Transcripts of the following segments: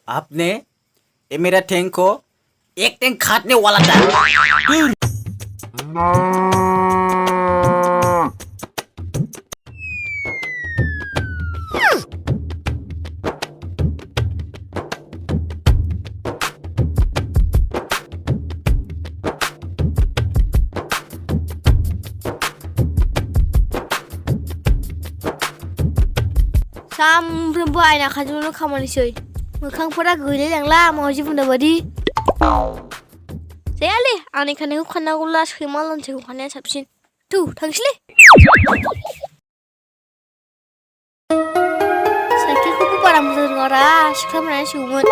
आपने ये मेरा टैंक को एक टैंक खाटने वाला था। सामफ्रोमबो आयना खाजोबनो खामानिसै मोखांफोरा गैलायलांला मावजि बुंनाय बादि जायालै आंनि खानायखौ खानांगौब्ला सैमा लान्जायखौ खानाया साबसिन थु थांसैलै साइकेलखौबो बारा मोजां रोङारा सिख्लाफोरानो सौमोन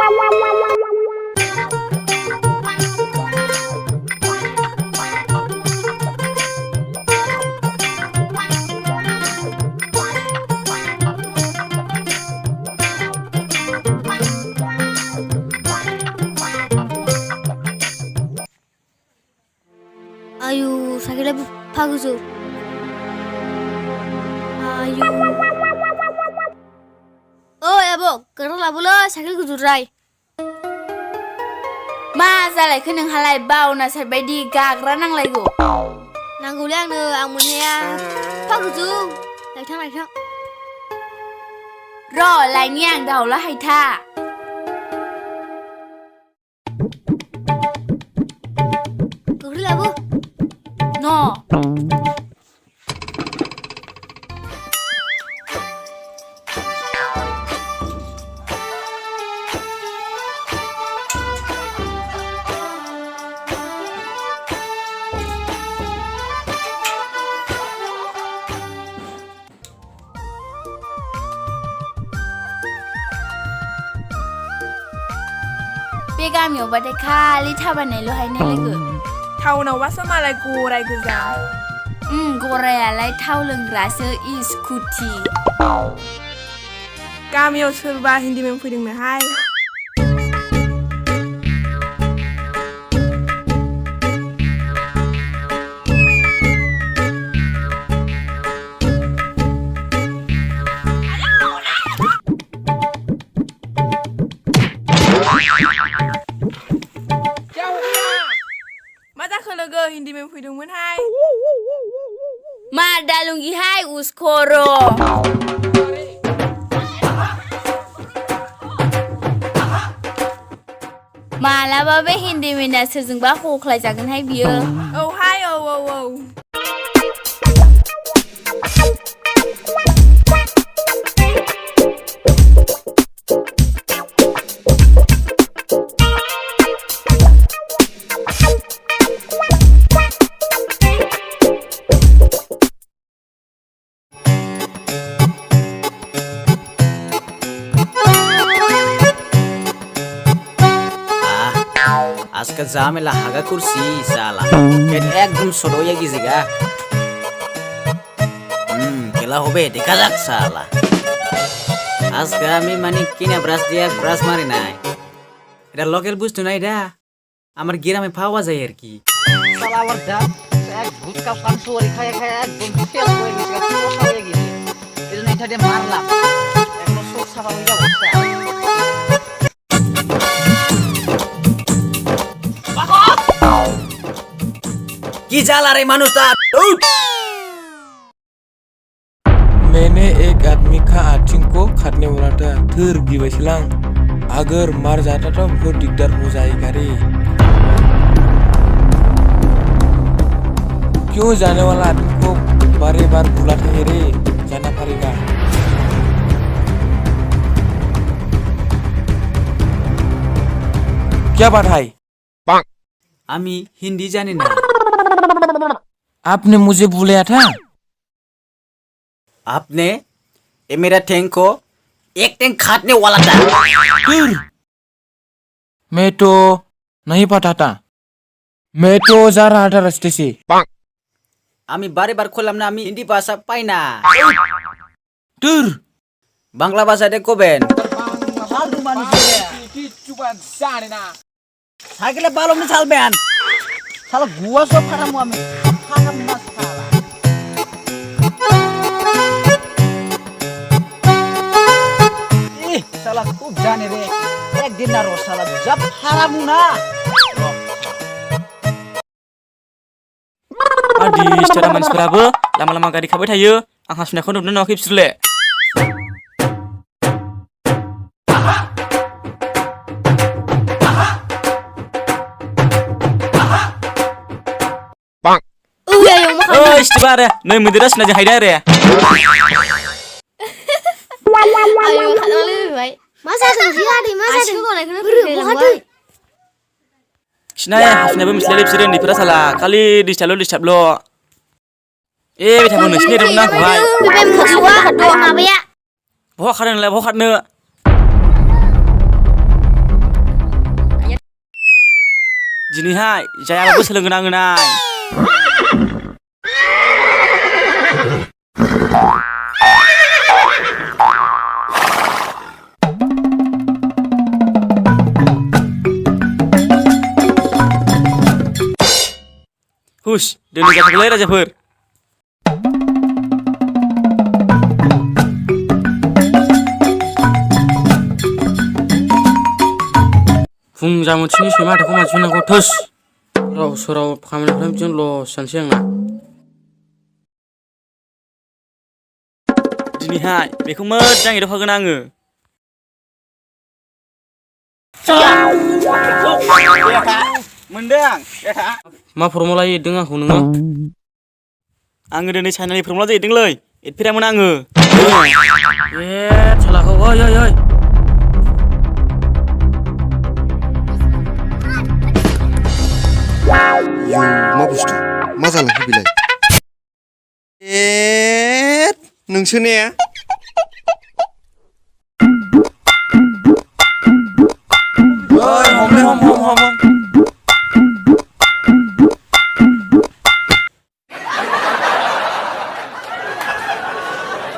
आयु साइकेला बुफा गोजौ आयु ओइ आब' गारना लाबोलै साइकेल गोजौद्राय मा जालायखो नोंहालाय बावना साइबायदि गाग्रा नांलायगौ नांगौलै आंनो आं मोनहाया एफा गोजौ लायथां र' लायनि आं दाउला हायथा गोख्रै लाबो न' बे गामियावबाथाय खालि थाबायनायल' हायनाय लोगो टाउनावबासो मालाय गराय गोजा गरायालाय थाव लोंग्रासो स्कुटि गामियाव सोरबा हिन्दीमेन फैदोंनोहाय मा जाखो लोगो हिन्दीमेन फैदोंमोनहाय मा दालुंगिहाय उसखर' मालाबा बे हिन्दीमेना सोरजोंबा हख्लायजागोनहाय बियो औहाय औ আজকে ঝামেলা হাগা করছি শালা পেট একদম ছোট হয়ে গেছে গা খেলা হবে দেখা যাক শালা আজকে আমি মানে কিনা ব্রাশ দিয়ে ব্রাশ মারি নাই এটা লোকেল বুঝতো না এটা আমার গ্রামে পাওয়া যায় আর কি শালা আমার দাঁত এক ভুটকা পান সরি খায় একদম শেষ হয়ে গেছে সমস্যা হয়ে গেছে এজন্য এটা দিয়ে মারলাম এখন সব সাফা হয়ে যাবে কি জ্বালা রে মানুষটা मैंने एक आदमी का आर्थिंग को खाटने वाला था फिर गिबैसलां अगर मर जाता तो बहुत दिक्कत हो जाएगा रे क्यों जाने वाला आदमी को बारे बार बुलाते हैं रे जाना पड़ेगा क्या बात है আমি হিন্দি জানি না आपने मुझे बुलाया था आपने ये मेरा टैंक को एक टैंक खाटने वाला था मैं तो नहीं पता था मैं तो जा रहा था रास्ते से আমি বারে খুললাম না আমি হিন্দি ভাষা পাই না दूर বাংলা ভাষাতে কবেন ফালতু মানুষ সাইকেলে বালম নি চালবেন শালা গুয়া সব ফাটামু আমি ফাটাম না শালা শালা খুব জানে রে একদিন না রসালা জব হারামু না Adi, secara manusia lama-lama gak dikabai tayo. Ang hasna ko nung nakip sule. Uya yung mukha. Oh, istibare. Noy mudiras na jahay dare. Ayo mukha naman lebih baik. Masa tuh sih ada masa tuh kok naik naik. Sinaya hasna ba mislelip siren di pira sala. Kali di stablo. Bita mo sini dong na ko hay. Bebem kesuwa dua apa ya? Bawak karen le bawak ne. Jini hai, jaya bagus lengenang-ngenang. Hush, dulu kata boleh raja pur. Fung jamu sini semua ada koma cina kotos. Lo surau kamera frame cun lo sansiang na. Dini hai, beku mejang itu hagen ange. Mendang, ma formula ini dengar hununga. Ange dene channel ini formula jadi dengloi. It pira mana ange. Salah kau, oi. मा बुस्थु मा जालांखो बिलाय नोंसो ने Oi, hom.